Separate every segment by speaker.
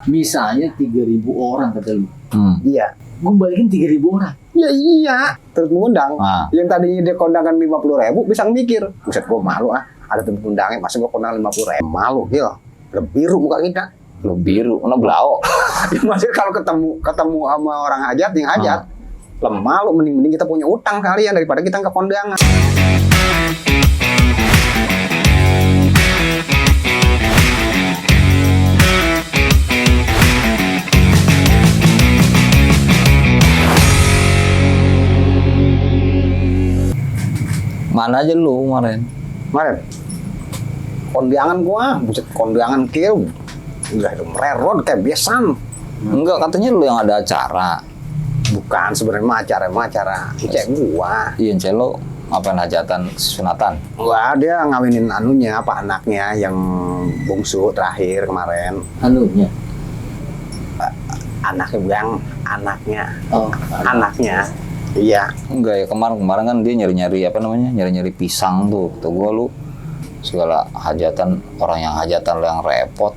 Speaker 1: Misalnya 3.000 orang kata lu.
Speaker 2: Iya.
Speaker 1: Gue balikin 3.000 orang.
Speaker 2: Ya iya, terus mengundang. Yang tadinya dia kondangan 50.000 bisa mikir, buset gue malu ada tempat undangnya, masa gue kondangan 50.000, malu Gil, udah biru muka kita.
Speaker 3: Lo biru, kena belau.
Speaker 2: Maksudnya kalau ketemu sama orang hajat, yang hajat, lemah lu, mending kita punya utang kalian daripada kita ke kondangan.
Speaker 3: Mana aja lu kemarin?
Speaker 2: Kondangan gua, buset kondangan kieu. Udah mererot kayak biasan.
Speaker 3: Enggak, katanya lu yang ada acara.
Speaker 2: Bukan, sebenarnya acara cek gua.
Speaker 3: Iya, cek lo ngapain hajatan sunatan?
Speaker 2: Wah, dia ngawinin anunya, apa anaknya yang bungsu terakhir kemarin.
Speaker 1: Anunya?
Speaker 2: Anaknya Bang, anaknya.
Speaker 1: Oh,
Speaker 2: anaknya. Iya.
Speaker 3: Enggak ya, kemarin kan dia nyari-nyari pisang tuh. Kata gua lu segala hajatan, orang yang hajatan lo yang repot.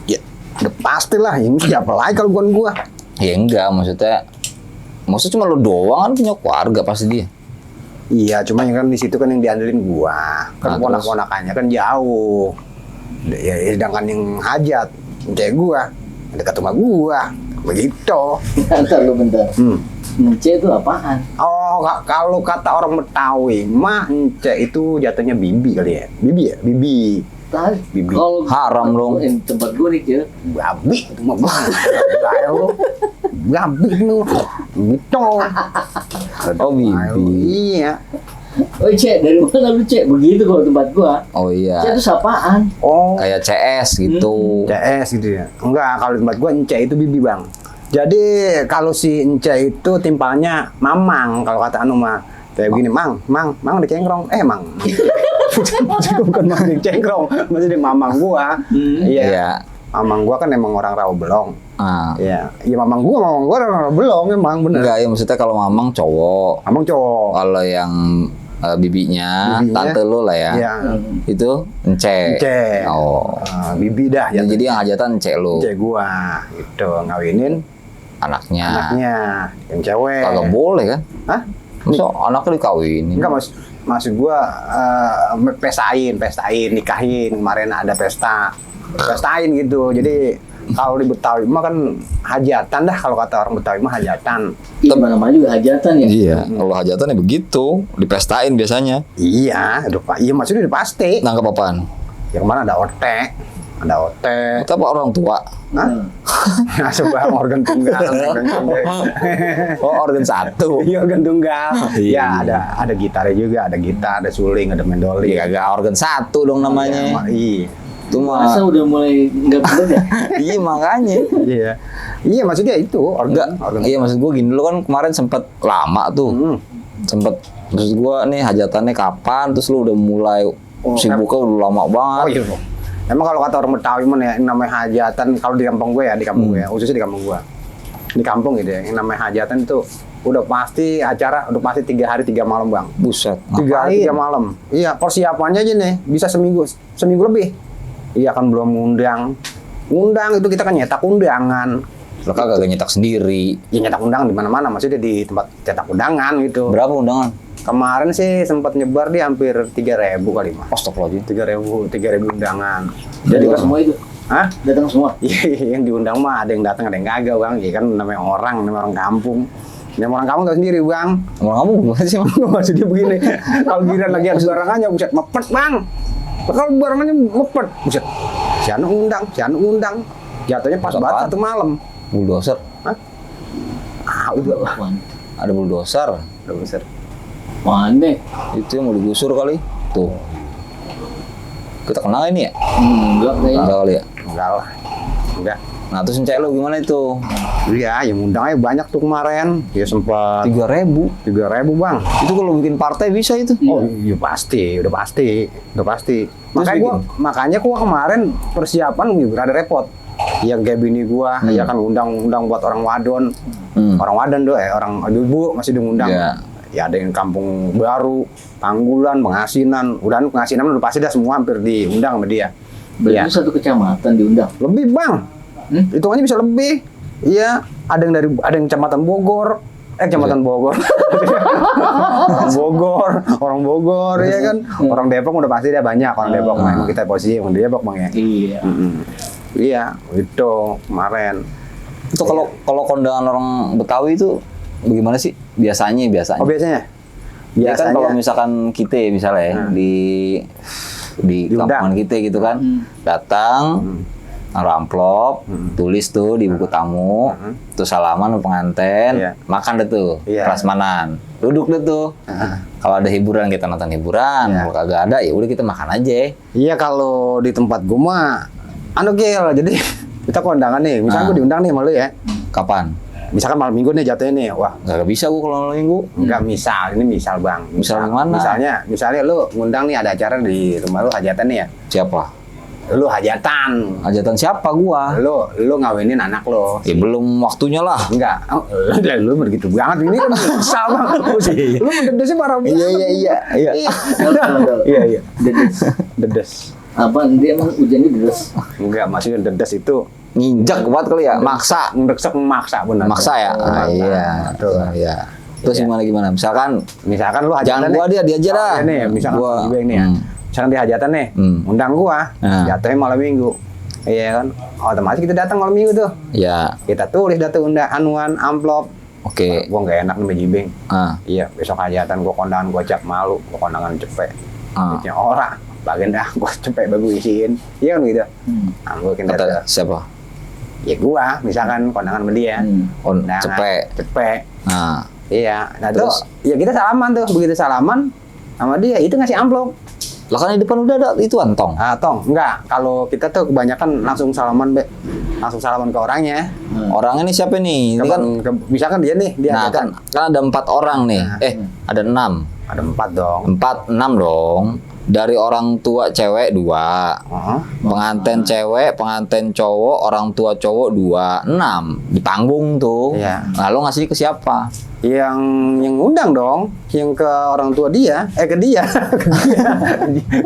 Speaker 2: Ya, udah pastilah, ini siapa lagi kalau bukan gua.
Speaker 3: Ya enggak, maksudnya cuma lo doang kan, punya keluarga pasti dia.
Speaker 2: Iya, cuma yang kan di situ kan yang diandelin gua. Kan ponak-ponakannya kan jauh. Ya, sedangkan yang hajat kayak gua dekat rumah gua. Begitu.
Speaker 1: Bentar. Ence itu apaan?
Speaker 2: Oh, kalau kata orang Betawi, mah ence itu jatuhnya bibi kali ya. Bibi ya? Bibi.
Speaker 1: Kalau
Speaker 3: haram dong.
Speaker 1: Tempat gue nih ya.
Speaker 2: Babi itu mah bang. Lo. Babi lu. Gitu.
Speaker 3: Oh, bibi.
Speaker 2: Iya.
Speaker 1: Oh, Cek, dari mana lu, Cek? Begitu kalau tempat gua.
Speaker 3: Oh iya.
Speaker 1: Cek itu sapaan?
Speaker 2: Oh.
Speaker 3: Kayak CS gitu.
Speaker 2: CS gitu ya. Enggak, kalau di tempat gua ence itu bibi, Bang. Jadi kalau si ence itu timpalnya mamang, kalau kata anu mah kayak begini, mang udah cengkrong, mang. Bukan mang yang cengkrong, maksudnya mamang gua. Iya. Mamang gua kan emang orang Rawabelong. Iya. Iya, mamang gua orang Rawabelong emang bener.
Speaker 3: Enggak, ya maksudnya kalau mamang cowok.
Speaker 2: Mamang cowok.
Speaker 3: Kalau yang bibinya, tante lo lah ya.
Speaker 2: Iya.
Speaker 3: Itu ence. Oh.
Speaker 2: Bibi dah.
Speaker 3: Ya, jadi yang hajatan ence lo.
Speaker 2: Ence gua gitu, ngawinin
Speaker 3: anaknya
Speaker 2: yang cewek.
Speaker 3: Kagak boleh kan?
Speaker 2: Hah?
Speaker 3: Masa anaknya dikawinin?
Speaker 2: Enggak, maksud gua pestain, nikahin. Kemarin ada pestain gitu. Jadi kalau di Betawi mah kan hajatan dah, kalau kata orang Betawi mah hajatan.
Speaker 1: Di mana-mana juga hajatan ya?
Speaker 3: Iya, kalau hajatan ya begitu, dipestain biasanya.
Speaker 2: Iya, iya maksudnya udah pasti.
Speaker 3: Nangkep apaan?
Speaker 2: Yang mana ada otek.
Speaker 3: Itu apa orang tua?
Speaker 2: Hah? Sebuah organ tunggal.
Speaker 3: Oh, organ satu.
Speaker 2: Iya, organ tunggal.
Speaker 3: Iya.
Speaker 2: Ya, ada gitarnya juga, ada gitar, ada suling, ada mendoli.
Speaker 3: Iya, kagak organ satu dong namanya.
Speaker 2: Iya.
Speaker 1: Itu masa udah mulai nggak bener ya?
Speaker 3: Iya, makanya.
Speaker 2: Iya. Iya, maksudnya itu organ.
Speaker 3: Iya, maksud gue gini, lo kan kemarin sempet lama tuh. Maksud gue nih hajatannya kapan, terus lo udah mulai sibuknya udah lama banget.
Speaker 2: Oh iya. Emang kalau kata orang Betawi mana ya, yang namanya hajatan, kalau di kampung gue ya, khususnya di kampung gue. Di kampung gitu ya, yang namanya hajatan itu udah pasti acara, udah pasti 3 hari 3 malam, Bang.
Speaker 3: Buset.
Speaker 2: 3 hari 3 malam. Iya, persiapannya aja nih, bisa seminggu lebih. Iya kan, belum ngundang itu kita kan nyetak undangan.
Speaker 3: Lo kagak nyetak sendiri.
Speaker 2: Ya nyetak undangan di mana-mana, maksudnya di tempat cetak undangan gitu.
Speaker 3: Berapa undangan?
Speaker 2: Kemarin sih sempat nyebar di hampir 3.000 kali, Mas.
Speaker 3: Astagfirullahaladzim.
Speaker 2: 3.000 undangan.
Speaker 1: Jadi semua itu?
Speaker 2: Hah?
Speaker 1: Datang semua?
Speaker 2: Iya, yang diundang mah ada yang datang, ada yang kagak, Bang. Iya kan namanya orang kampung. Namanya orang kampung tau sendiri, Bang.
Speaker 3: Orang kampung gimana sih, Bang?
Speaker 2: Maksud dia begini, kalau giliran lagi ada barangannya, buset, mepet, Bang. Kalau barangannya mepet, buset. Si anu undang. Jatuhnya pas banget satu malam.
Speaker 3: Bulldozer?
Speaker 2: Hah? Itu apa?
Speaker 3: Ada bulldozer.
Speaker 1: Mana?
Speaker 3: Itu yang mau digusur kali. Tuh. Kita kenal ini ya?
Speaker 1: Enggak kayaknya.
Speaker 3: Enggak kali ya?
Speaker 2: Enggak lah. Enggak.
Speaker 3: Nah, terus cek lo gimana itu?
Speaker 2: Iya, yang undangnya banyak tuh kemarin. Ya sempat
Speaker 3: 3.000,
Speaker 2: Bang.
Speaker 3: Itu kalau bikin partai bisa itu?
Speaker 2: Oh iya pasti, udah pasti. Makanya gua kemarin persiapan juga ada repot. Yang kayak bini gua, ya kan undang buat orang wadon. Orang wadon doh, orang ibu masih diundang.
Speaker 3: Yeah.
Speaker 2: Ya ada yang kampung baru, Panggulan, Pengasinan. Pengasinan udah pasti dah semua hampir diundang sama dia.
Speaker 1: Berarti satu kecamatan diundang?
Speaker 2: Lebih, Bang. Hitungannya bisa lebih. Iya, ada yang kecamatan Bogor. Kecamatan Bogor. Orang Bogor ya kan. Orang Depok udah pasti dia banyak orang Depok. Memang kita posisi orang Depok Bang ya.
Speaker 1: Iya.
Speaker 2: Iya, itu kemarin.
Speaker 3: Itu kalau kondangan orang Betawi itu bagaimana sih biasanya?
Speaker 2: Oh, biasanya?
Speaker 3: Ya kan kalau misalkan kita misalnya ya, di kampungan kita gitu kan, datang naruh amplop, tulis tuh di buku tamu, terus salaman sama pengantin, makan deh tuh, prasmanan, duduk deh tuh. Kalau ada hiburan kita nonton hiburan, kalau kagak ada ya udah kita makan aja.
Speaker 2: Iya, kalau di tempat gua mah Gil, jadi kita kondangan nih, misalnya gua diundang nih sama lu ya.
Speaker 3: Kapan?
Speaker 2: Misalkan malam minggu nih jatuhnya nih, wah
Speaker 3: nggak bisa gua kalau malam minggu.
Speaker 2: Enggak, ini misal Bang.
Speaker 3: Misal gimana?
Speaker 2: Misalnya lu ngundang nih, ada acara di rumah lu hajatan nih ya.
Speaker 3: Siapa?
Speaker 2: Lu hajatan.
Speaker 3: Hajatan siapa gua?
Speaker 2: Lu ngawinin anak lo.
Speaker 3: Ya belum waktunya lah.
Speaker 2: Enggak. Lu begitu banget ini kan misal Bang. Lu ngedesnya parah banget.
Speaker 3: Iya.
Speaker 2: Iya. Dedes.
Speaker 1: Apa dia emang hujannya deras?
Speaker 2: Enggak, maksudnya dedes itu
Speaker 3: Nginjak kuat kali ya, maksa.
Speaker 2: Memaksa benar.
Speaker 3: Maksa ya? Iya. Terus gimana? Misalkan
Speaker 2: lu hajatan.
Speaker 3: Jangan gua dia aja dah.
Speaker 2: Nih, misalkan gua nih ya. Misalkan dia hajatan nih, undang gua. Jatuhnya malam minggu. Iya kan? Otomatis kita datang malam minggu tuh.
Speaker 3: Iya.
Speaker 2: Kita tulis data anuan amplop.
Speaker 3: Oke.
Speaker 2: Gua enggak enak nih jibing.
Speaker 3: Iya,
Speaker 2: besok hajatan gua kondangan gua cap malu, gua kondangan cepet. Bikin orang bagian dah gua cepet bagus isiin. Iya kan gitu. Gua
Speaker 3: kata siapa?
Speaker 2: Ya gua, misalkan kondangan sama dia. Cepet. Iya. Nah terus ya kita salaman tuh, begitu salaman sama dia itu ngasih amplop.
Speaker 3: Lah kan di depan udah ada itu tong.
Speaker 2: Tong. Enggak, kalau kita tuh kebanyakan langsung salaman ke orangnya.
Speaker 3: Orangnya nih siapa nih? Ini kan
Speaker 2: misalkan dia nih,
Speaker 3: nah, kan ada 4 orang nih. Ada 6.
Speaker 2: Ada 4 dong.
Speaker 3: 6 dong. Dari orang tua cewek 2, pengantin cewek, pengantin cowok, orang tua cowok 2, 6 di panggung tuh. Nah, lo ngasih ke siapa?
Speaker 2: Yang undang dong, yang ke orang tua dia, ke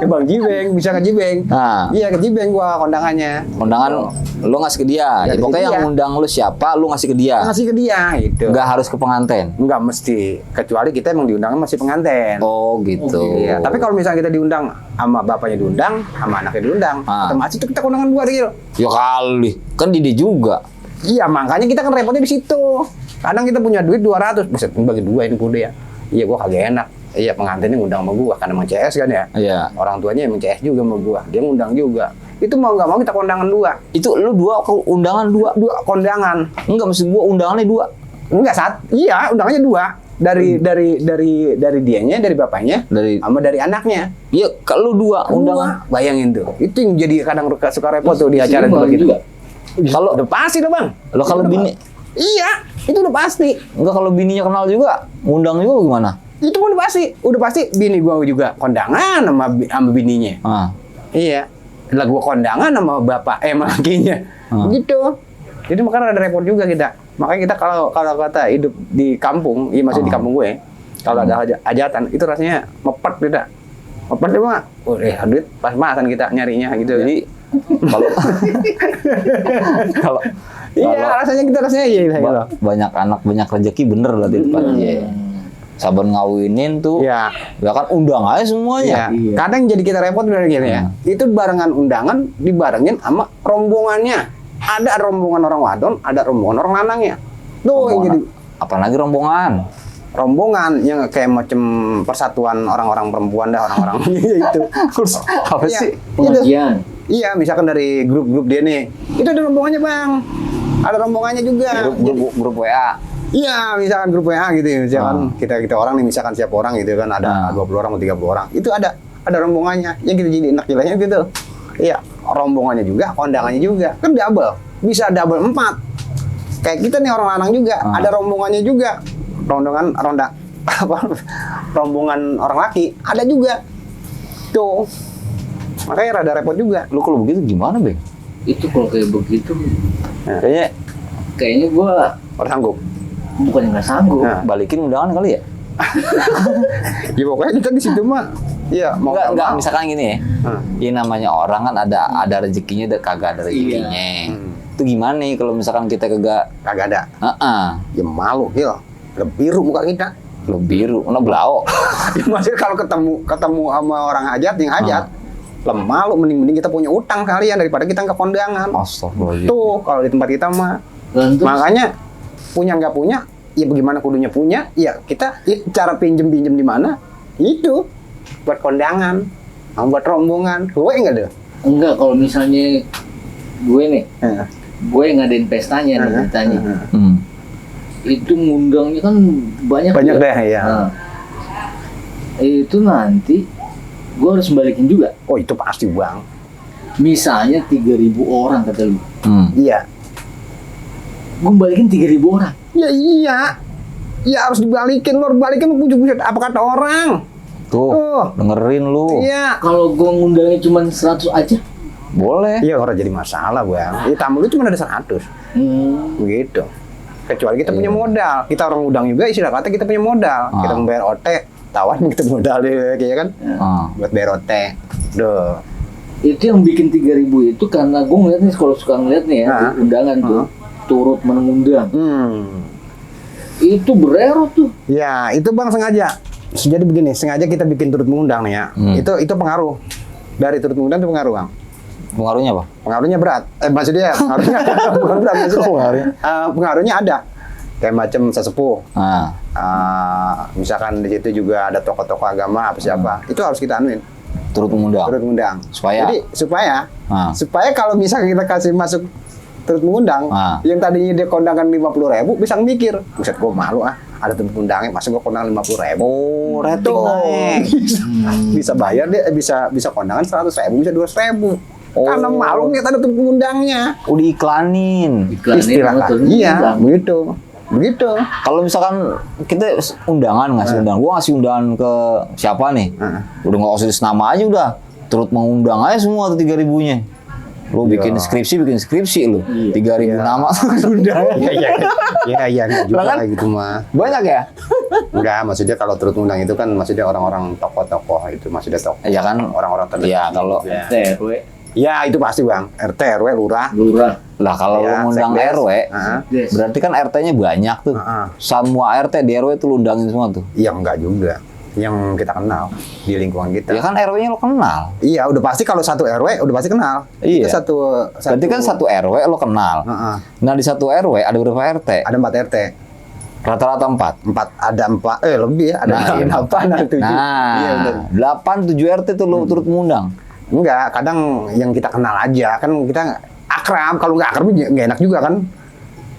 Speaker 2: Bang Jibeng, bisa ke Jibeng. Iya, ke Jibeng gua kondangannya.
Speaker 3: Kondangan lo ngasih ke dia. Ya, pokoknya yang undang lo siapa, lo ngasih ke dia.
Speaker 2: Ngasih ke dia gitu.
Speaker 3: Enggak harus ke pengantin.
Speaker 2: Enggak mesti, kecuali kita emang diundangnya masih pengantin.
Speaker 3: Oh, gitu.
Speaker 2: Iya, tapi kalau misalnya kita diundang sama bapaknya diundang, sama anaknya diundang, otomatis itu kita kondangan 2 Ril.
Speaker 3: Ya kali, kan dia juga.
Speaker 2: Iya, makanya kita kan repotnya di situ. Kadang kita punya duit 200, bisa bagi 2 ini kudu ya. Iya, gua kagak enak. Iya, pengantinnya ngundang sama gua, karena emang CS kan ya.
Speaker 3: Iya.
Speaker 2: Orang tuanya emang CS juga sama gua. Dia ngundang juga. Itu mau nggak mau kita kondangan 2.
Speaker 3: Itu lu 2 undangan 2
Speaker 2: kondangan.
Speaker 3: Enggak, maksud gua undangannya 2.
Speaker 2: Enggak, iya, undangannya 2. Dari dianya, dari bapaknya, sama dari anaknya.
Speaker 3: Iya, kalau 2 undangan.
Speaker 2: Bayangin tuh. Itu yang jadi kadang suka repot tuh di acara begitu. Kalau udah pasti tuh Bang.
Speaker 3: Lo kalau bini
Speaker 2: iya, itu udah pasti.
Speaker 3: Enggak, kalau bininya kenal juga, ngundang juga gimana?
Speaker 2: Itu pun udah pasti bini gua juga kondangan sama bininya. Iya. Lah gua kondangan sama bapak sama lakinya. Gitu. Jadi makanya ada repot juga kita. Makanya kita kalau kata hidup di kampung, iya masih di kampung gue. Kalau ada hajatan itu rasanya mepet kita. Mepet mah duit pas-pasan kita nyarinya gitu.
Speaker 3: Jadi kalau
Speaker 2: iya, rasanya iya.
Speaker 3: Banyak anak, banyak rezeki bener berarti depan. Sabar ngawinin tuh.
Speaker 2: Ya
Speaker 3: kan undang aja semuanya.
Speaker 2: Iya. Kadang jadi kita repot bener gini ya. Itu barengan undangan dibarengin sama rombongannya. Ada rombongan orang wadon, ada rombongan orang lanangnya. Tuh yang jadi
Speaker 3: apalagi rombongan
Speaker 2: yang kayak macam persatuan orang-orang perempuan orang-orang itu. Terus
Speaker 3: apa sih?
Speaker 1: Pengajian.
Speaker 2: Iya, misalkan dari grup-grup dia nih. Itu ada rombongannya, Bang. Ada rombongannya juga.
Speaker 3: Grup WA.
Speaker 2: Iya, misalkan grup WA gitu ya. Misalkan kita orang nih, misalkan siapa orang gitu kan, ada 20 orang atau 30 orang. Itu ada rombongannya. Yang kita jadi enak jeleknya gitu. Iya, rombongannya juga, kondangannya juga. Kan double. Bisa double 4. Kayak kita nih orang lanang juga, ada rombongannya juga. Rombongan orang laki ada juga. Tuh. Makanya rada repot juga.
Speaker 3: Lu kalau begitu gimana, Bang?
Speaker 1: Itu kalau kayak begitu
Speaker 3: kayaknya
Speaker 1: gua
Speaker 2: sanggup.
Speaker 1: Bukannya nggak sanggup.
Speaker 3: Balikin undangan kali ya?
Speaker 2: Ya pokoknya kita di situ mah iya, mau
Speaker 3: enggak misalkan gini ya. Ini namanya orang kan ada rezekinya, kagak ada rezekinya. Itu gimana nih kalau misalkan kita kagak
Speaker 2: Kagak ada. Ya malu, Gil. Udah biru muka kita.
Speaker 3: lo biru, lo belau.
Speaker 2: Ya, maksudnya kalau ketemu sama orang hajat, yang hajat, lemah lu, mending kita punya utang kalian daripada kita ke kondangan.
Speaker 3: Astagfirullahaladzim.
Speaker 2: Tuh kalau di tempat kita mah. Makanya punya nggak punya, ya bagaimana kudunya punya, ya kita cara pinjem di mana? Itu buat kondangan, buat rombongan. Gue enggak deh.
Speaker 1: Enggak, kalau misalnya gue nih, gue ngadain pestanya nih ceritanya. Itu ngundangnya kan banyak
Speaker 2: deh ya.
Speaker 1: Nah, itu nanti gue harus balikin juga.
Speaker 2: Oh itu pasti bang.
Speaker 1: Misalnya 3.000 orang kata lu.
Speaker 2: Iya.
Speaker 1: Gue balikin 3.000 orang.
Speaker 2: Ya iya. Ya harus dibalikin, lu harus balikin, buset apa kata orang.
Speaker 3: Tuh, dengerin lu.
Speaker 2: Iya.
Speaker 1: Kalau gue ngundangnya cuma 100 aja.
Speaker 3: Boleh.
Speaker 2: Iya orang jadi masalah bang. Ya tamu lu cuma ada 100. Begitu. Kecuali kita punya modal. Kita orang udang juga istilah kata kita punya modal. Kita membayar OT. Tawan kita modal deh kayak kan. Buat bayar OT. Duh.
Speaker 1: Itu yang bikin 3.000 itu karena gue ngeliat nih, kalau suka ngeliat nih ya, undangan tuh turut mengundang. Itu berero tuh.
Speaker 2: Ya, itu bang sengaja. Jadi begini, sengaja kita bikin turut mengundang nih ya. Itu pengaruh. Dari turut mengundang itu pengaruh bang.
Speaker 3: Pengaruhnya apa?
Speaker 2: Pengaruhnya berat. Maksudnya pengaruhnya bukan berat maksudnya. Pengaruhnya ada. Kayak macam sesepuh. Misalkan di situ juga ada tokoh-tokoh agama apa siapa. Itu harus kita anuin.
Speaker 3: Turut mengundang.
Speaker 2: Turut mengundang.
Speaker 3: Supaya?
Speaker 2: Jadi supaya kalau misalkan kita kasih masuk turut mengundang, yang tadinya dia kondangan 50.000 bisa mikir, buset gue malu ada turut mengundangnya, masa gue kondangan 50.000.
Speaker 3: Oh, rating naik.
Speaker 2: Bisa bayar dia, bisa kondangan 100.000, bisa 200.000. Karena malu kita ada turut mengundangnya.
Speaker 3: Udah iklanin.
Speaker 2: Istilah iya, begitu.
Speaker 3: Kalau misalkan kita undangan ngasih undangan, gua ngasih undangan ke siapa nih? Udah nggak usah nama aja udah, turut mengundang aja semua tuh 3.000-nya. Lu bikin skripsi lu, 3.000 nama undangan. Iya, juga gitu mah. Banyak ya?
Speaker 2: Enggak, maksudnya kalau turut mengundang itu kan maksudnya orang-orang tokoh-tokoh itu, maksudnya tokoh.
Speaker 3: Iya kan,
Speaker 2: orang-orang terdekat.
Speaker 3: Iya kalau
Speaker 1: RW.
Speaker 2: Ya itu pasti bang, RT, RW, lurah.
Speaker 3: Lah kalau lu ngundang RW, berarti kan RT-nya banyak tuh. Semua RT di RW tuh lu undangin semua tuh.
Speaker 2: Iya enggak juga, yang kita kenal di lingkungan kita.
Speaker 3: Ya kan RW-nya lo kenal.
Speaker 2: Iya, udah pasti kalau satu RW udah pasti kenal.
Speaker 3: Iya.
Speaker 2: Itu satu.
Speaker 3: Berarti kan satu RW lo kenal. Nah di satu RW ada berapa RT?
Speaker 2: Ada 4 RT.
Speaker 3: Rata-rata 4.
Speaker 2: Ada 4, lebih ya, ada 8, ada 7. Iya, benar.
Speaker 3: 8, 7 RT tuh lo turut mengundang.
Speaker 2: Enggak, kadang yang kita kenal aja, kan kita akrab. Kalau nggak akrab nggak enak juga kan.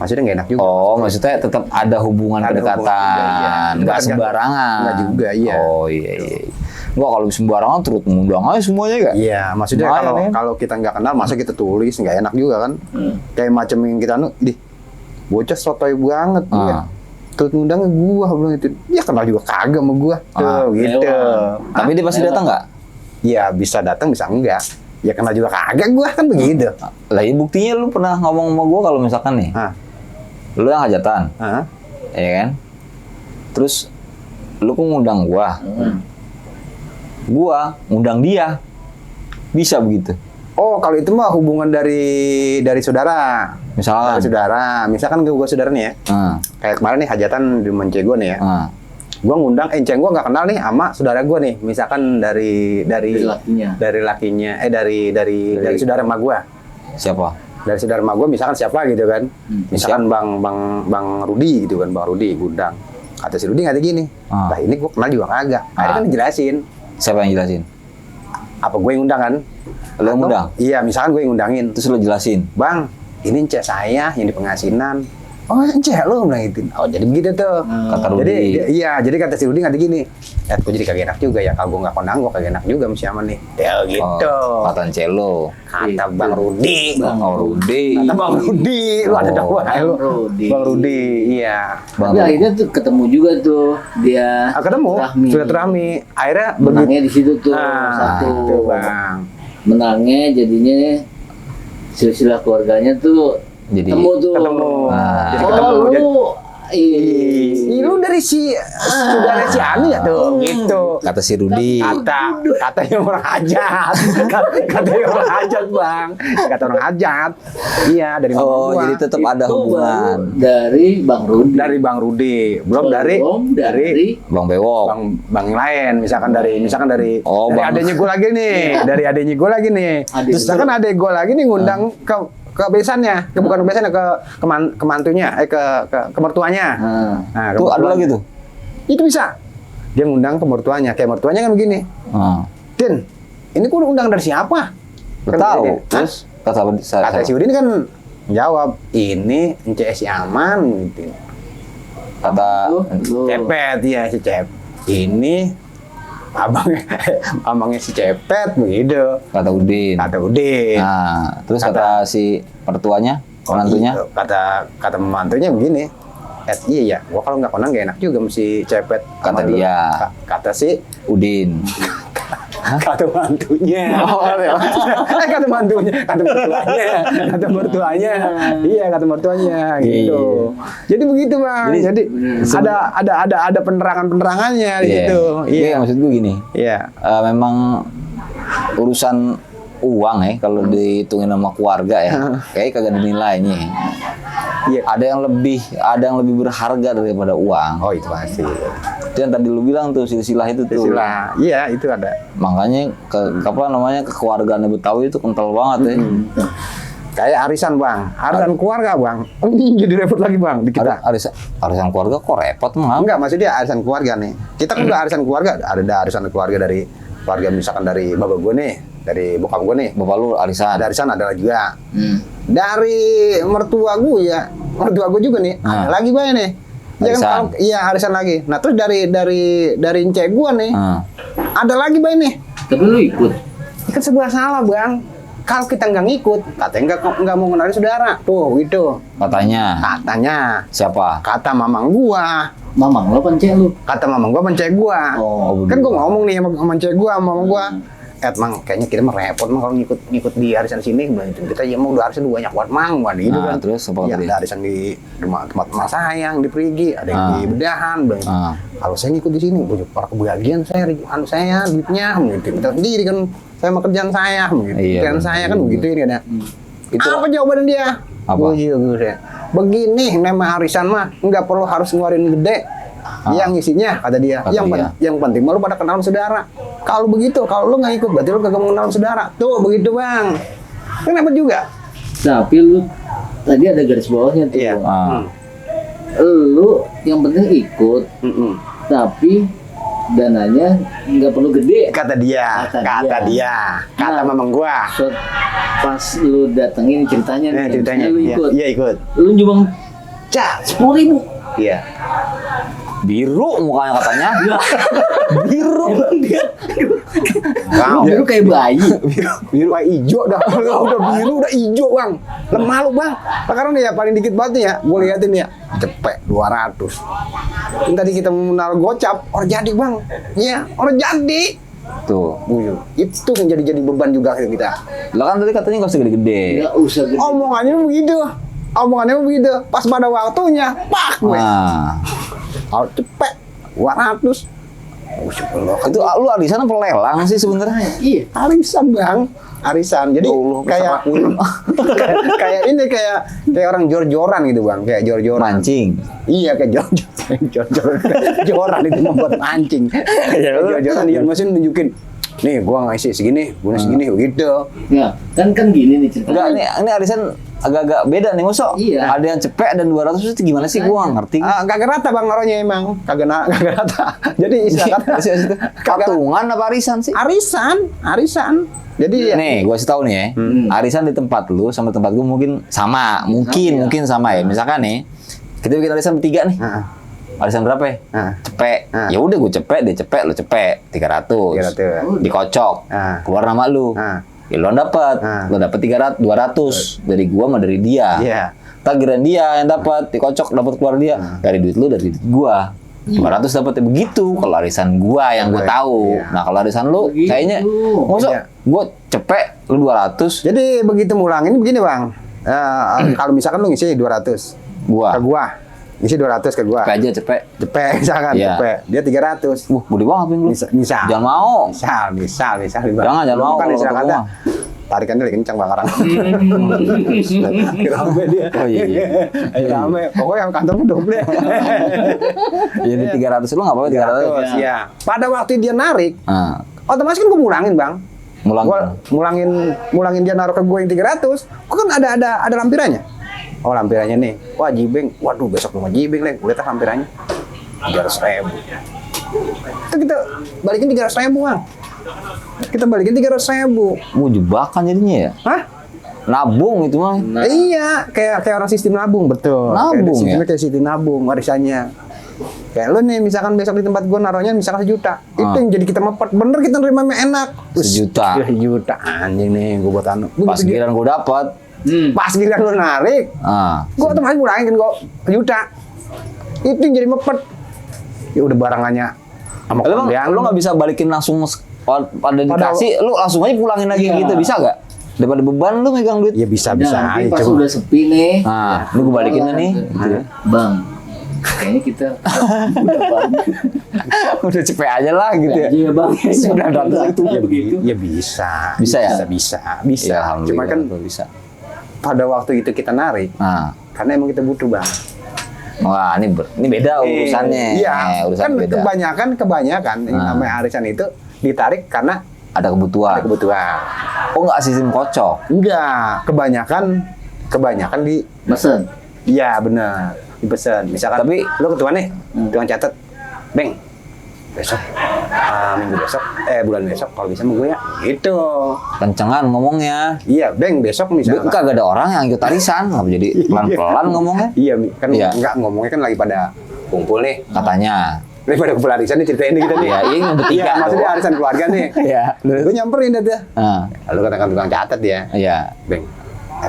Speaker 2: Maksudnya nggak enak juga.
Speaker 3: Oh, maksudnya tetap ada hubungan kedekatan. Nggak sembarangan.
Speaker 2: Nggak juga, iya.
Speaker 3: Oh iya. Nggak, kalau sembarangan turut mengundang aja semuanya nggak?
Speaker 2: Iya, maksudnya kalau kita nggak kenal, masa kita tulis nggak enak juga kan. Kayak macam yang kita bocah sotoy banget. Turut ngundang gua bilang itu. Ya kenal juga kagak sama gua. Tuh, gitu.
Speaker 3: Tapi dia pasti datang nggak?
Speaker 2: Ya bisa datang bisa enggak. Ya kenal juga kagak gua kan begitu.
Speaker 3: Lah ini buktinya lu pernah ngomong sama gua kalau misalkan nih. Lu yang hajatan. Iya kan? Terus lu kok ngundang gua. Gua ngundang dia. Bisa begitu.
Speaker 2: Oh, kalau itu mah hubungan dari saudara.
Speaker 3: Misalkan
Speaker 2: dari saudara. Misalkan gua saudara nih ya. Kayak kemarin nih hajatan di Mencego nih ya. Gua ngundang enceng gua nggak kenal nih sama saudara gua nih, misalkan dari lakinya dari saudara emak gua.
Speaker 3: Siapa?
Speaker 2: Dari saudara emak gua misalkan siapa gitu kan. Misalkan Bang Rudi gitu kan, Bang Rudi ngundang. Kata si Rudi nggak ada gini. Lah ini gua kenal juga kagak. Akhirnya kan dijelasin.
Speaker 3: Siapa yang jelasin?
Speaker 2: Apa gue yang ngundang kan?
Speaker 3: Lo yang ngundang?
Speaker 2: Iya, misalkan gue yang ngundangin.
Speaker 3: Terus lo jelasin?
Speaker 2: Bang, ini encek saya yang di pengasinan. Oh, encek lo bilang gitu. Oh, jadi begitu tuh.
Speaker 3: Kata Rudi.
Speaker 2: Jadi kata si Rudi nggak gini. Gue jadi kagak enak juga ya. Kalau gue nggak konang, gue kagak enak juga sama nih. Ya gitu.
Speaker 3: Kata encek lo.
Speaker 2: Kata Bang Rudi.
Speaker 3: Bang Rudi.
Speaker 2: Kata Bang Rudi. Lu ada dua. Bang Rudi, iya.
Speaker 1: Tapi akhirnya tuh ketemu juga tuh dia.
Speaker 2: Ketemu. Sudah terami. Akhirnya
Speaker 1: menangnya di situ tuh satu.
Speaker 2: Tuh, Bang.
Speaker 1: Menangnya jadinya silsilah keluarganya tuh
Speaker 3: jadi
Speaker 1: ketemu tuh.
Speaker 2: Jadi
Speaker 1: lu
Speaker 2: Lu dari saudara si Anu ya tuh, gitu.
Speaker 3: Kata si Rudi.
Speaker 2: Katanya orang hajat. Katanya orang hajat, Bang. Kata orang hajat. Iya, dari mama
Speaker 3: Oh,
Speaker 2: gua.
Speaker 3: jadi tetap ada
Speaker 1: Itu
Speaker 3: hubungan.
Speaker 1: baru dari Bang Rudi.
Speaker 2: Dari Bang Rudi, belum dari
Speaker 3: Bang Bewok.
Speaker 2: bang yang lain, misalkan dari
Speaker 3: Oh,
Speaker 2: dari
Speaker 3: Bang.
Speaker 2: adanya gue lagi nih, dari adanya gue lagi nih.
Speaker 1: Adik
Speaker 2: Terus kan adek gue lagi nih ngundang ke besannya, bukan ke besannya, ke mantunya, ke mertuanya. Nah, ke
Speaker 3: Tuh ada
Speaker 2: mertuanya.
Speaker 3: lagi tuh.
Speaker 2: Itu bisa. Dia ngundang ke mertuanya, kayak mertuanya kan begini. Din, ini gue undang dari siapa? Kan
Speaker 3: Tahu.
Speaker 2: begini. Hah?
Speaker 3: Terus kata
Speaker 2: Kata si Udin kan jawab, ini Ence si Aman gitu.
Speaker 3: kata
Speaker 2: Cepet ya si Cep. Ini abangnya si Cepet begitu.
Speaker 3: kata Udin.
Speaker 2: Kata Udin.
Speaker 3: Nah, terus kata si pertuanya, menantunya.
Speaker 2: Gitu. Kata mantunya begini. Iya ya, gua kalau nggak konang gak enak juga mesti Cepet.
Speaker 3: Kata
Speaker 2: Sama lu.
Speaker 3: dia.
Speaker 2: Kata si
Speaker 3: Udin.
Speaker 2: kata mantunya. Kata mantunya, kata mertuanya. Iya, kata mertuanya gitu. Jadi begitu, Bang. Jadi ada penerangannya gitu.
Speaker 3: Iya, maksud gue gini.
Speaker 2: Iya.
Speaker 3: Memang urusan uang ya kalau dihitungin sama keluarga ya, kayak kagak dinilainya.
Speaker 2: Iya.
Speaker 3: Ada yang lebih berharga daripada uang.
Speaker 2: Oh, itu pasti.
Speaker 3: Itu yang tadi lu bilang tuh silsilah itu tuh.
Speaker 2: Silsilah. Iya, itu ada.
Speaker 3: Makanya kekeluargaan Betawi itu kental banget ya.
Speaker 2: Kayak arisan, Bang. Arisan keluarga, Bang. Ini jadi repot lagi, Bang, di kita.
Speaker 3: Arisan keluarga kok repot mah?
Speaker 2: Enggak, maksudnya arisan keluarga nih. Kita kan udah arisan keluarga, ada arisan keluarga dari keluarga misalkan dari bapak gue nih, dari bokap gue nih.
Speaker 3: Bapak lu arisan.
Speaker 2: Ada arisan ada juga. Dari mertua gue juga nih, ada lagi banyak nih. Ya kan, arisan lagi. Nah, terus dari encek gue nih, ada lagi banyak nih.
Speaker 1: Tapi lu ikut.
Speaker 2: Kan sebuah salah, Bang. Kalau kita nggak ngikut, katanya nggak mau ngenalin saudara. Tuh, gitu. Katanya.
Speaker 3: Siapa?
Speaker 2: Kata mamang gua.
Speaker 1: Mamang lo pencet lu.
Speaker 2: Kata mamang gua mencek gua.
Speaker 1: Oh,
Speaker 2: Kan gua ngomong nih sama mencek gua, sama mamang gua. Mang, kayaknya kita mah repot mah kalau ngikut di arisan sini. Kita ya mau udah arisan banyak buat mang, buat gitu kan.
Speaker 3: Terus apa
Speaker 2: ya, ada arisan di rumah tempat sayang, di Perigi, ada yang di Bedahan. Kalau saya ngikut di sini, para kebahagiaan saya duitnya, gitu. Kita sendiri kan, saya sama kerjaan saya, gitu. Kerjaan saya kan begitu ini ada. Apa jawaban dia?
Speaker 3: Apa?
Speaker 2: Begini, nama arisan mah nggak perlu harus ngeluarin gede. Yang isinya kata dia, yang penting malu pada kenalan saudara. Kalau begitu, kalau lu nggak ikut berarti lu kagak mengenal saudara. Tuh begitu, Bang. Kenapa juga?
Speaker 1: Tapi lu tadi ada garis bawahnya tuh.
Speaker 2: Iya.
Speaker 1: Lu yang penting ikut. Tapi dananya nggak perlu gede.
Speaker 2: Kata dia. Kata mamang gua.
Speaker 1: So, pas lu datengin ceritanya nih, lu ikut.
Speaker 2: Iya, ikut.
Speaker 1: Lu nyumbang 10.000.
Speaker 2: Iya.
Speaker 3: Biru mukanya katanya.
Speaker 1: Biru.
Speaker 2: Wow.
Speaker 1: Biru kayak bayi.
Speaker 2: Biru kayak hijau dah. Udah biru udah hijau, Bang. Lemah lu, Bang. Sekarang nih ya paling dikit banget nih ya. Gua liatin ya. Cepet 200. Ini tadi kita mengenal gocap, orang jadi, Bang. Iya, orang jadi.
Speaker 3: Tuh.
Speaker 2: Itu yang jadi beban juga ke kita.
Speaker 3: Lah kan tadi katanya nggak usah gede-gede.
Speaker 1: Nggak usah gede.
Speaker 2: Omongannya begitu. Pas pada waktunya, pak gue. Kalau cepet 200.
Speaker 3: Itu lu arisan apa lelang sih sebenarnya?
Speaker 1: Iya.
Speaker 2: Arisan, Bang. Arisan. Jadi kayak kayak orang jor-joran gitu, Bang. Kayak jor-joran.
Speaker 3: Mancing.
Speaker 2: Iya, kayak jor-joran itu membuat mancing. Kayak jor-joran dia masih nunjukin. Nih, gua ngisi segini, gua segini gitu.
Speaker 1: Ya, kan gini nih ceritanya.
Speaker 3: Enggak, ini arisan agak-agak beda nih, Muso.
Speaker 1: Iya.
Speaker 3: Ada yang cepet dan 200 itu gimana sih? Gua nggak ngerti.
Speaker 2: Kagak rata, Bang, naruhnya emang. Kagak rata. Jadi istilah kata
Speaker 3: patungan apa arisan sih?
Speaker 2: Arisan. Jadi
Speaker 3: nih, gua kasih tahu nih ya. Arisan di tempat lu sama tempat gua mungkin sama. Mungkin sama ya. Misalkan nih, kita bikin arisan bertiga nih. Arisan berapa ya? Cepet. Ya udah gue cepet, dia cepet, lu cepet. 300. Dikocok. Keluar nama lu. Ya lo dapat. Lo dapat 200 dari gua sama dari dia.
Speaker 2: Iya.
Speaker 3: Tagiran dia yang dapat, dikocok dapat keluar dia. Dari duit lu dari duit gua. 200 dapat begitu kalau arisan gua yang gua tahu. Nah, kalau arisan lu kayaknya maksud gua cepet lu 200.
Speaker 2: Jadi begitu mulangin begini, Bang. Kalau misalkan lu ngisi 200
Speaker 3: gua.
Speaker 2: Ke gua. Ngisi 200 ke gua.
Speaker 3: Cepet aja, cepet.
Speaker 2: Cepet misalkan,
Speaker 3: Iya.
Speaker 2: cepet. Dia 300.
Speaker 3: Gede banget Ping, lu.
Speaker 2: Misal.
Speaker 3: Jangan mau.
Speaker 2: Misal.
Speaker 3: Jangan mau
Speaker 2: Kan
Speaker 3: kalau
Speaker 2: istilah
Speaker 3: ketemu
Speaker 2: kata.
Speaker 3: mah.
Speaker 2: Tarikannya lagi kencang bakaran. Rame dia.
Speaker 3: Oh iya.
Speaker 2: Rame. Pokoknya kantongnya double.
Speaker 3: Jadi 300 lu nggak apa-apa 300.
Speaker 2: 300, ya. Pada waktu dia narik,
Speaker 3: Nah,
Speaker 2: otomatis kan gue mulangin, Bang.
Speaker 3: ngulang.
Speaker 2: Gua mulangin dia naruh ke gue yang 300. Gua kan ada lampirannya. Oh, lampirannya nih. Wah, jibeng. Waduh, besok mau jibeng, Leng. Lihat lampirannya. 300.000. Itu kita balikin 300.000, Bang. Kita balikin 300.000.
Speaker 3: Jebakan jadinya ya.
Speaker 2: Hah?
Speaker 3: Nabung itu mah.
Speaker 2: Iya, kayak orang sistem nabung, betul.
Speaker 3: Nabung,
Speaker 2: sistemnya
Speaker 3: ya?
Speaker 2: kayak sistem nabung warisannya. Kayak lu nih, misalkan besok di tempat gua naruhnya misalkan 1 juta. Itu yang jadi kita mepet. Bener kita nerima enak.
Speaker 3: 1 juta.
Speaker 2: 1 juta anjing nih gua buat anu.
Speaker 3: Pas giliran gua dapat.
Speaker 2: Pas giliran lu narik, gua otomatis mulangin kan gua 1 juta. Itu yang jadi mepet. Ya udah barangannya sama
Speaker 3: Lu nggak bisa balikin langsung pada dikasih, lu langsung aja pulangin lagi gitu, bisa nggak? Daripada beban lu megang duit.
Speaker 2: Ya bisa.
Speaker 1: Nanti pas
Speaker 2: Coba.
Speaker 1: udah sepi nih,
Speaker 3: Nah, ini gua balikin nih.
Speaker 1: Bang, kayaknya kita
Speaker 3: Udah cepet aja lah gitu ya.
Speaker 1: iya bang,
Speaker 3: 900 itu
Speaker 2: Ya,
Speaker 1: begitu.
Speaker 2: ya bisa.
Speaker 3: Bisa ya?
Speaker 2: Bisa.
Speaker 3: Ya, alhamdulillah.
Speaker 2: Cuma kan
Speaker 3: bisa.
Speaker 2: pada waktu itu kita narik,
Speaker 3: Nah,
Speaker 2: karena emang kita butuh, Bang.
Speaker 3: wah ini beda urusannya.
Speaker 2: Iya,
Speaker 3: Urusan
Speaker 2: kan
Speaker 3: beda.
Speaker 2: kebanyakan yang namanya arisan itu ditarik karena
Speaker 3: Ada kebutuhan.
Speaker 2: ada kebutuhan.
Speaker 3: Oh, nggak sistem kocok.
Speaker 2: Enggak, kebanyakan di
Speaker 1: Mesen.
Speaker 2: iya benar, dipesan. Misalkan
Speaker 3: Tapi-
Speaker 2: lu ketua nih, tukang catat. Beng, besok minggu besok bulan besok kalau bisa mau gue ya gitu.
Speaker 3: Kencengan ngomongnya.
Speaker 2: Iya, Beng, besok misalkan.
Speaker 3: Kagak ada orang yang ikut arisan, nggak jadi pelan-pelan ngomongnya.
Speaker 2: Iya, kan
Speaker 3: Iya.
Speaker 2: enggak ngomongnya kan lagi pada kumpul nih.
Speaker 3: Katanya.
Speaker 2: Daripada kumpul arisan nih ceritain kita nih.
Speaker 3: Iya, ini bertiga
Speaker 2: Iya, maksudnya
Speaker 3: doang.
Speaker 2: arisan keluarga nih.
Speaker 3: Iya.
Speaker 2: Gue nyamperin dia.
Speaker 3: Nah,
Speaker 2: Lalu katakan tukang catat ya.
Speaker 3: iya.
Speaker 2: Beng,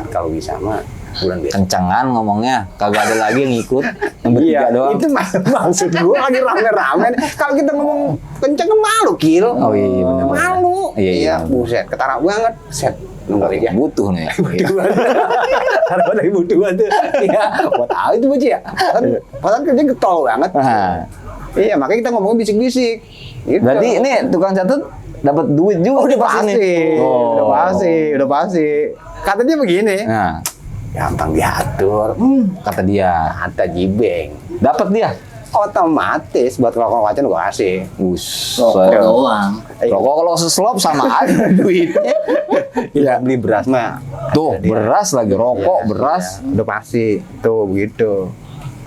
Speaker 2: kalau bisa mah bulan besok.
Speaker 3: Kencengan ngomongnya, kagak ada lagi yang ikut. Yang bertiga doang.
Speaker 2: Itu maksud gue lagi rame-rame. Kalau kita ngomong kenceng kan malu, Kil.
Speaker 3: Oh iya, benar.
Speaker 2: Malu.
Speaker 3: Iya.
Speaker 2: Buset, ketara banget. Set, nomor ya.
Speaker 3: Butuh nih.
Speaker 2: Butuhan. Karena lagi butuhan tuh. Iya, buat tahu itu Beci ya. Padahal kerja getol banget.
Speaker 3: Nah,
Speaker 2: Iya, makanya kita ngomongnya bisik-bisik. Gitu.
Speaker 3: berarti ini tukang catat dapat duit juga.
Speaker 2: udah
Speaker 3: pas
Speaker 2: pasti.
Speaker 3: ini. Oh.
Speaker 2: Udah pasti. Katanya begini.
Speaker 3: Nah,
Speaker 2: Gampang diatur.
Speaker 3: kata dia.
Speaker 2: Kata jibeng.
Speaker 3: Dapat dia.
Speaker 2: Otomatis buat rokok wajan gue kasih.
Speaker 1: Rokok doang.
Speaker 3: Rokok kalau seslop sama aja duitnya.
Speaker 2: Ya beli beras mah.
Speaker 3: Tuh, beras lagi, rokok,
Speaker 2: Iya,
Speaker 3: beras.
Speaker 2: iya. Udah pasti. Tuh begitu.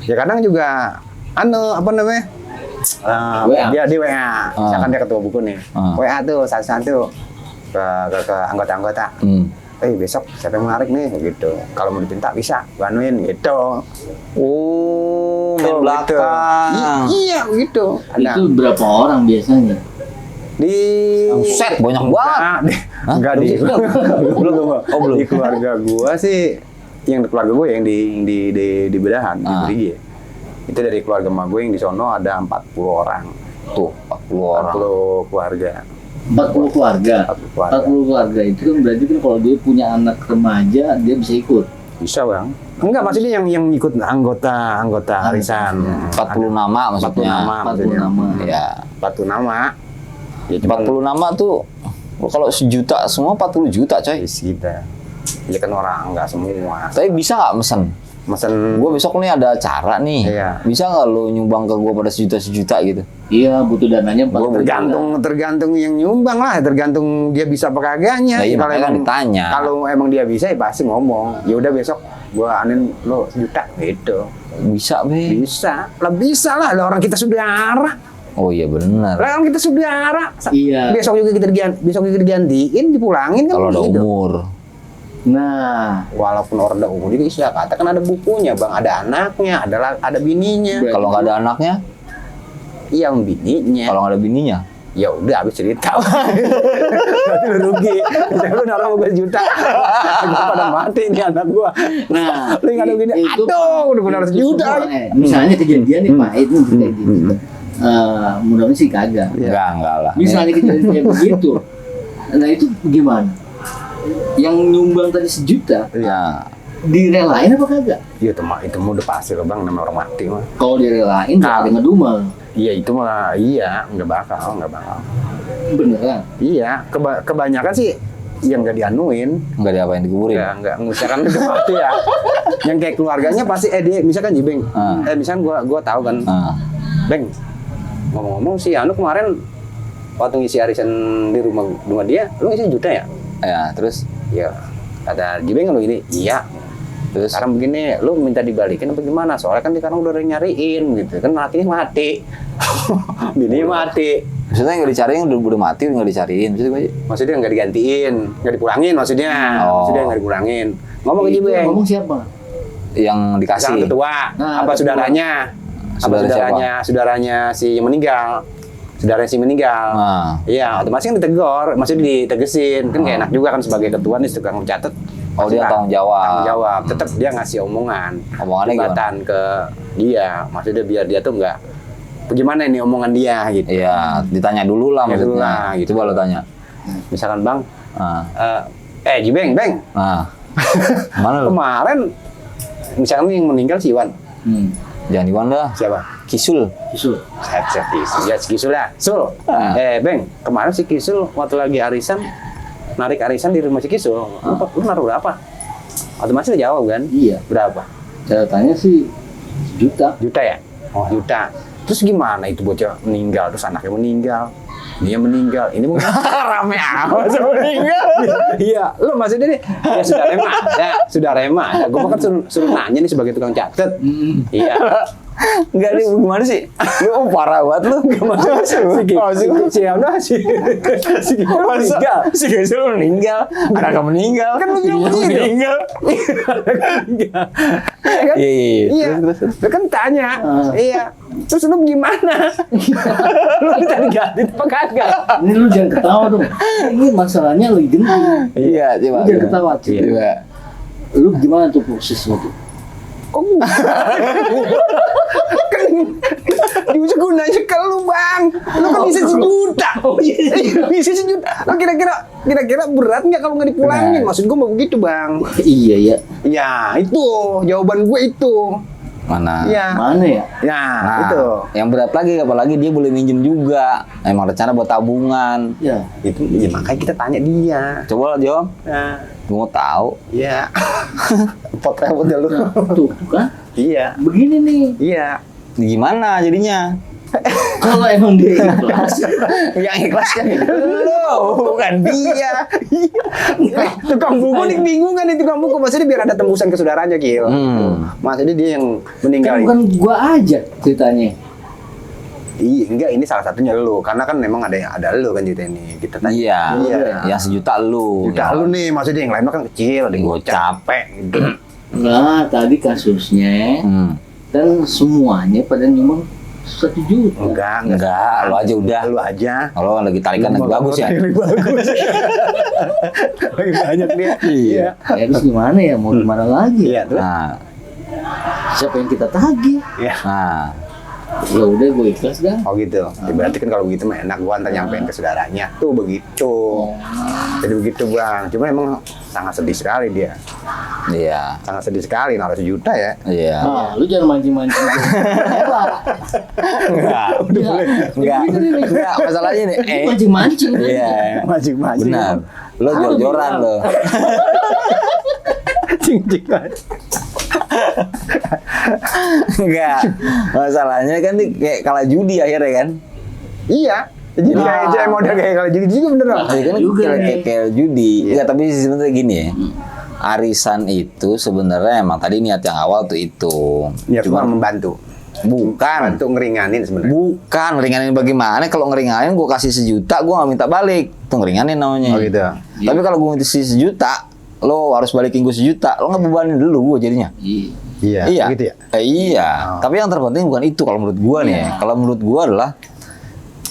Speaker 2: Ya kadang juga apa namanya?
Speaker 1: WA.
Speaker 2: Dia di WA. Misalkan dia ketua buku nih. WA tuh satu-satu ke anggota-anggota. Besok siapa yang menarik nih gitu. Kalau mau dipinta bisa, banuin gitu.
Speaker 3: Oh, main
Speaker 2: Tuh,
Speaker 3: belakang.
Speaker 2: Iya gitu.
Speaker 1: Itu berapa orang biasanya?
Speaker 2: Di
Speaker 3: Set, banyak banget.
Speaker 2: Enggak di belum.
Speaker 3: Oh, belum.
Speaker 2: Di keluarga gua sih yang di keluarga gua yang di bedahan di Berigi. Itu dari keluarga emak gue yang di sono ada 40 orang.
Speaker 3: Tuh, 40 orang.
Speaker 2: 40 keluarga.
Speaker 1: 40 keluarga.
Speaker 2: 40 keluarga.
Speaker 1: 40 keluarga itu kan berarti kan kalau dia punya anak remaja dia bisa ikut.
Speaker 2: Bisa, Bang. Enggak, maksudnya yang ikut anggota arisan.
Speaker 3: 40 nama
Speaker 2: 40
Speaker 3: maksudnya.
Speaker 2: nama
Speaker 1: 40
Speaker 2: maksudnya.
Speaker 1: nama.
Speaker 3: Ya.
Speaker 2: 40 nama. Ya cuma
Speaker 3: 40 nama tuh kalau sejuta semua 40 juta, coy.
Speaker 2: kita. Ya kan orang enggak semua.
Speaker 3: Tapi bisa nggak mesen?
Speaker 2: Mesen
Speaker 3: Gue besok nih ada acara nih.
Speaker 2: Iya.
Speaker 3: Bisa nggak lo nyumbang ke gue pada sejuta gitu?
Speaker 1: Iya, butuh dananya 40
Speaker 2: tergantung yang nyumbang lah, tergantung dia bisa apa kagaknya.
Speaker 3: Nah, iya,
Speaker 2: Kalau
Speaker 3: makanya kan
Speaker 2: emang-
Speaker 3: ditanya.
Speaker 2: Kalau emang dia bisa ya pasti ngomong. Ya udah besok gua anin lo 1 juta gitu.
Speaker 3: Bisa, be.
Speaker 2: Bisa. Lah bisa lah, orang kita saudara.
Speaker 3: Oh iya benar.
Speaker 2: Lah orang kita saudara.
Speaker 1: Iya.
Speaker 2: Besok juga kita digantiin, dipulangin kan
Speaker 3: Kalau ada
Speaker 2: begitu.
Speaker 3: umur.
Speaker 1: Nah,
Speaker 2: Walaupun orang udah umur juga istilah kata kan ada bukunya, Bang, ada anaknya, ada bininya.
Speaker 1: Berarti-
Speaker 3: Kalau nggak ada anaknya,
Speaker 2: Iya, yang bininya.
Speaker 3: kalau nggak ada bininya,
Speaker 2: Ya udah habis cerita. Berarti lu rugi. Misalnya lu naruh 15 juta. Gua pada mati nih anak gua.
Speaker 1: nah
Speaker 2: Lu nggak ada gini. Aduh, udah benar
Speaker 1: itu
Speaker 2: sejuta.
Speaker 1: semua, misalnya kejadian nih Pak, itu kayak gitu. Mudah-mudahan sih kagak.
Speaker 3: enggak lah.
Speaker 1: Misalnya kejadian kayak begitu. Nah, itu gimana? Yang nyumbang tadi 1 juta,
Speaker 3: Nah,
Speaker 1: direlain apa kagak?
Speaker 2: Iya itu mah udah pasti loh bang, namanya orang mati mah.
Speaker 1: Kalau direlain nggak ada ngedumel.
Speaker 2: Iya itu mah iya nggak bakal.
Speaker 1: Beneran?
Speaker 2: Iya kebanyakan sih yang nggak dianuin.
Speaker 3: Nggak diapain, dikuburin.
Speaker 2: Nggak misalkan udah mati ya. Yang kayak keluarganya pasti dia misalkan Jibeng. Misalkan gua tahu kan. Beng, ngomong-ngomong si Anu kemarin waktu ngisi arisan di rumah dia, lu ngisi juta ya?
Speaker 3: Ya, terus?
Speaker 2: Ya, kata Jibeng lu ini, iya. Terus sekarang begini, lu minta dibalikin apa gimana? Soalnya kan sekarang udah nyariin gitu, kan lakinya mati. Bini mati.
Speaker 3: Maksudnya nggak dicariin, udah mati, nggak dicariin.
Speaker 2: Maksudnya nggak digantiin, nggak dipulangin maksudnya. Maksudnya nggak dipulangin. Ngomong ke Jibeng.
Speaker 1: Ngomong siapa?
Speaker 3: Yang dikasih.
Speaker 2: Misalkan ketua, apa saudaranya? Saudaranya si yang meninggal. Saudaranya si meninggal. Iya, otomatis kan ditegur, maksudnya ditegesin. Kan gak enak juga kan sebagai ketua nih tukang mencatat.
Speaker 3: Oh, dia tanggung jawab.
Speaker 2: Tetap dia ngasih omongannya
Speaker 3: gimana?
Speaker 2: ke dia. Maksudnya biar dia tuh nggak bagaimana ini omongan dia gitu.
Speaker 3: Iya, ditanya dulu lah maksudnya.
Speaker 2: Gitu.
Speaker 3: Coba lo tanya.
Speaker 2: Misalkan Bang, Jibeng, Beng.
Speaker 3: Mana lo?
Speaker 2: Kemarin misalkan yang meninggal si Iwan.
Speaker 3: Jangan Iwan dah.
Speaker 2: Siapa?
Speaker 3: Kisul.
Speaker 2: Kisul. Ya si Kisul lah. Sul. Beng, kemarin si Kisul waktu lagi arisan, narik arisan di rumah si Kisul. Lu naruh berapa? Otomatis dia jawab kan?
Speaker 1: Iya.
Speaker 2: Berapa?
Speaker 1: Catatannya sih juta.
Speaker 2: Juta ya? Oh, juta. Terus gimana itu bocah meninggal, terus anaknya meninggal. Dia meninggal, ini rame amat meninggal. Iya, lu maksudnya nih, ya sudah rema. Gue kan suruh nanya nih sebagai tukang catet. Iya.
Speaker 3: Enggak nih, gimana sih? Lu parah banget lu. Si Kisul meninggal. Anaknya meninggal.
Speaker 2: Kan lu meninggal. Iya. Lu kan tanya. Iya. Terus lu gimana? Lu minta diganti apa kagak?
Speaker 1: Ini lu jangan ketawa dong. Ini masalahnya lagi genting.
Speaker 3: Iya, coba.
Speaker 1: Lu jangan ketawa.
Speaker 3: Coba.
Speaker 1: Lu gimana tuh prosesnya tuh?
Speaker 2: Kan diusah gunanya ke lu bang, lu kan bisa sejuta. Bisa sejuta. Lu kira-kira berat nggak kalau nggak dipulangin? Maksud gue mau begitu bang.
Speaker 1: Iya ya.
Speaker 2: Ya itu jawaban gue itu.
Speaker 3: Mana?
Speaker 2: Ya.
Speaker 1: Mana ya?
Speaker 2: Ya
Speaker 3: Nah,
Speaker 2: itu.
Speaker 3: yang berat lagi, apalagi dia boleh minjem juga. Emang rencana buat tabungan.
Speaker 1: Ya.
Speaker 2: Itu ya makanya kita tanya dia.
Speaker 3: Coba jawab.
Speaker 2: Nah,
Speaker 3: Gue mau tahu.
Speaker 2: iya. Potret udah lu.
Speaker 1: Nah, tuh kan?
Speaker 2: Iya.
Speaker 1: Begini nih.
Speaker 2: Iya.
Speaker 3: Gimana jadinya?
Speaker 1: Kalau emang dia ikhlas,
Speaker 3: Yang ikhlas kan lu, bukan dia.
Speaker 2: Tukang buku nih bingung kan nih tukang buku. Maksudnya biar ada tembusan ke saudaranya Gil. Maksudnya dia yang meninggal.
Speaker 1: kan bukan gua aja ceritanya.
Speaker 2: Iya, enggak ini salah satunya lu. Karena kan memang ada lu kan cerita ini. Kita tanya.
Speaker 3: Iya.
Speaker 2: Iya.
Speaker 3: Yang sejuta lu.
Speaker 2: Udah lu nih, maksudnya yang lain mah kan kecil, ada yang
Speaker 3: Gocap.
Speaker 2: capek gitu.
Speaker 1: Nah, tadi kasusnya dan semuanya pada nyumbang 1 juta.
Speaker 3: Enggak, lu aja udah.
Speaker 2: Lu aja.
Speaker 3: Kalau lagi tarikan lagi bagus ya.
Speaker 2: Lagi bagus. Lagi banyak dia. Iya.
Speaker 1: Ya, terus gimana ya? Mau gimana lagi?
Speaker 2: Iya, terus.
Speaker 3: Nah,
Speaker 1: Siapa yang kita tagih?
Speaker 2: Iya.
Speaker 3: nah.
Speaker 1: Ya udah, gue ikhlas dah.
Speaker 2: Oh gitu. Ya, berarti kan kalau begitu mah enak gua antar nyampein ke saudaranya. Tuh begitu. Jadi begitu Bang. Cuma emang sangat sedih sekali dia.
Speaker 3: Iya.
Speaker 2: Sangat sedih sekali naruh 1 juta ya.
Speaker 3: Iya.
Speaker 1: Nah, lu jangan mancing-mancing.
Speaker 3: Enggak. Enggak. Enggak, masalahnya nih.
Speaker 1: Mancing-mancing.
Speaker 3: Iya.
Speaker 2: Mancing-mancing.
Speaker 3: Benar. Lo jor-joran lo.
Speaker 2: Cing-cingan.
Speaker 3: Enggak. Masalahnya kan nih kayak kalah judi akhirnya kan.
Speaker 2: Iya. Jadi kayak model kayak kalau jadi juga bener dong.
Speaker 3: Kan
Speaker 1: juga
Speaker 3: kayak judi. Enggak, tapi sebenarnya gini ya. Arisan itu sebenarnya emang tadi niat yang awal tuh itu.
Speaker 2: Ya cuma membantu.
Speaker 3: Bukan.
Speaker 2: Bantu ngeringanin sebenarnya.
Speaker 3: Bukan ngeringanin bagaimana? Kalau ngeringanin gue kasih 1 juta, gue nggak minta balik. Itu ngeringanin namanya.
Speaker 2: Oh gitu.
Speaker 3: Tapi kalau gue kasih 1 juta, lo harus balikin gue 1 juta. Lo nggak bebanin dulu gue jadinya.
Speaker 2: Iya. Gitu ya.
Speaker 3: Iya. Tapi yang terpenting bukan itu kalau menurut gue nih. Kalau menurut gue adalah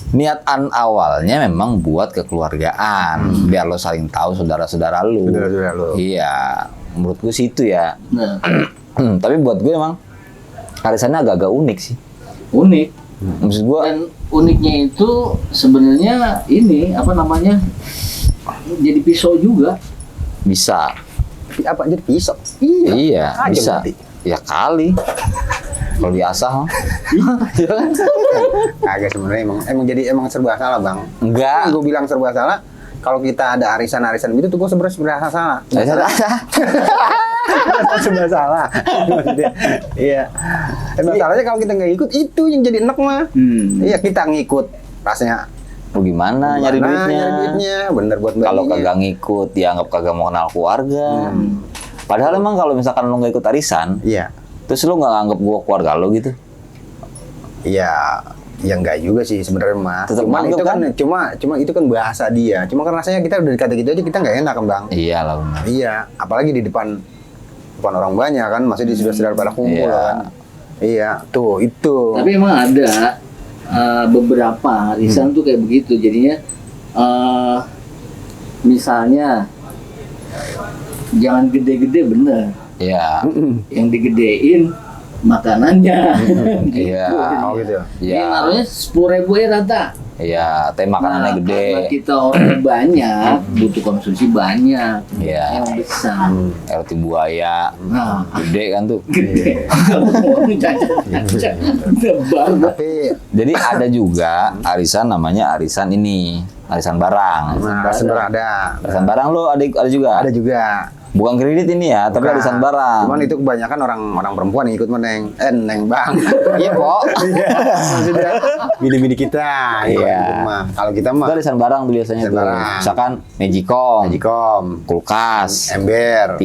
Speaker 3: niatan awalnya memang buat kekeluargaan, biar lo saling tahu saudara-saudara lu.
Speaker 2: Saudara-saudara lu.
Speaker 3: Iya. Menurut gue sih itu ya.
Speaker 1: Nah,
Speaker 3: Tapi buat gue emang arisannya agak-agak unik sih.
Speaker 1: unik.
Speaker 3: Maksud gue
Speaker 1: Dan uniknya itu sebenarnya ini apa namanya? Jadi pisau juga.
Speaker 3: bisa.
Speaker 2: apa jadi pisau?
Speaker 3: Iya,
Speaker 2: Tajam
Speaker 3: bisa.
Speaker 2: berarti.
Speaker 3: Ya kali. Kalau diasah mah. Iya kan?
Speaker 2: Kagak sebenarnya emang jadi serba salah bang.
Speaker 3: Enggak.
Speaker 2: Gue bilang serba salah. Kalau kita ada arisan gitu tuh gue sebenarnya salah. Serba salah. Maksudnya, iya. Masalahnya kalau kita nggak ikut itu yang jadi enak mah. Iya kita ngikut rasanya.
Speaker 3: Gimana nyari duitnya?
Speaker 2: Nyari duitnya, bener buat
Speaker 3: Kalau
Speaker 2: baginya.
Speaker 3: kagak ngikut, dianggap kagak mau kenal keluarga. Padahal emang kalau misalkan lu nggak ikut arisan,
Speaker 2: Iya.
Speaker 3: terus lu nggak nganggap gua keluarga lu gitu.
Speaker 2: Iya, ya enggak juga sih sebenarnya mah.
Speaker 3: Tetep
Speaker 2: Cuman
Speaker 3: nganggep
Speaker 2: itu kan,
Speaker 3: kan?
Speaker 2: cuma itu kan bahasa dia. Cuma kan rasanya kita udah dikata gitu aja kita nggak enak kan bang.
Speaker 3: Iya lah benar.
Speaker 2: Iya, apalagi di depan orang banyak kan, masih di saudara pada kumpul
Speaker 3: Iya.
Speaker 2: kan. Iya, tuh itu.
Speaker 1: Tapi emang ada beberapa arisan tuh kayak begitu. Jadinya misalnya jangan gede-gede bener.
Speaker 3: Iya.
Speaker 1: Yang digedein makanannya.
Speaker 3: Iya.
Speaker 2: Oh gitu.
Speaker 1: Ini
Speaker 3: Iya.
Speaker 1: naruhnya 10.000 ya rata.
Speaker 3: Iya, tapi makanannya
Speaker 1: Nah,
Speaker 3: gede.
Speaker 1: karena kita orang banyak, butuh konsumsi banyak.
Speaker 3: Iya.
Speaker 1: Yang besar.
Speaker 3: Roti buaya.
Speaker 1: Nah,
Speaker 3: Gede kan tuh.
Speaker 1: gede. Orang cacat. Tebar.
Speaker 2: Tapi
Speaker 3: Jadi ada juga arisan namanya arisan ini, arisan barang.
Speaker 2: nah, sebenarnya ada.
Speaker 3: Arisan barang lo ada juga.
Speaker 2: Ada juga.
Speaker 3: Bukan kredit ini ya, tapi
Speaker 2: Bukan.
Speaker 3: arisan barang.
Speaker 2: Cuman itu kebanyakan orang perempuan yang ikut meneng. Neng bang.
Speaker 3: Iya kok.
Speaker 2: Maksudnya bini-bini kita.
Speaker 3: Iya.
Speaker 2: Ikut mah. Kalau kita mah
Speaker 3: Itu arisan barang tuh biasanya
Speaker 2: Arisan
Speaker 3: tuh.
Speaker 2: barang.
Speaker 3: Misalkan Magicom,
Speaker 2: Magicom,
Speaker 3: kulkas,
Speaker 2: ember.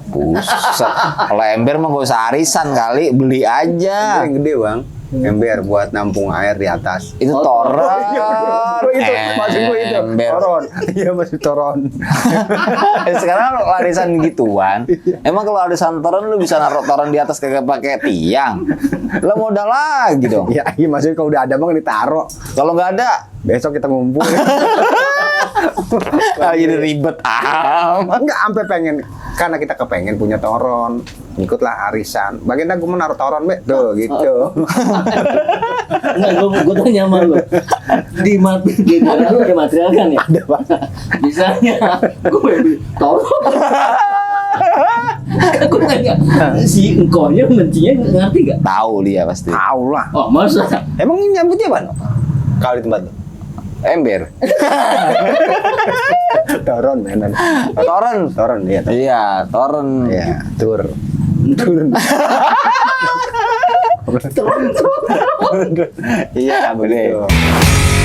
Speaker 3: buset. Kalau ember mah gak usah arisan kali, beli
Speaker 2: Ember
Speaker 3: aja.
Speaker 2: yang gede bang. Ember buat nampung air di atas.
Speaker 3: Itu toron.
Speaker 2: Oh, itu maksud gue itu.
Speaker 3: Ember.
Speaker 2: Toron. Iya masih toron.
Speaker 3: Sekarang arisan gituan. Emang kalau arisan toron lu bisa naruh toron di atas kagak pakai tiang. Lo modal lagi dong.
Speaker 2: Iya, iya maksudnya kalau udah ada bang ditaruh.
Speaker 3: Kalau nggak ada,
Speaker 2: Besok kita ngumpul.
Speaker 3: jadi ribet amat.
Speaker 2: Enggak sampai pengen karena kita kepengen punya toron. Ikutlah arisan. Bagian aku menaruh toron, Be. Tuh, gitu.
Speaker 1: Enggak, gue tanya sama lu. Di daerah lu ada material kan ya?
Speaker 2: Ada bang.
Speaker 1: Misalnya, gue beli tolong. Gue tanya, si engkonya mencinya ngerti gak?
Speaker 3: Tahu dia pasti.
Speaker 2: Tahu lah.
Speaker 1: Oh, masa?
Speaker 2: Emang nyambutnya apa? Kalau di tempat lu?
Speaker 3: Ember.
Speaker 2: Toron, mainan.
Speaker 3: Toron.
Speaker 2: Toron, iya. Toron.
Speaker 3: Iya, toron.
Speaker 2: Iya, tur. Turun.
Speaker 3: Iya, begitu.
Speaker 2: Begitu.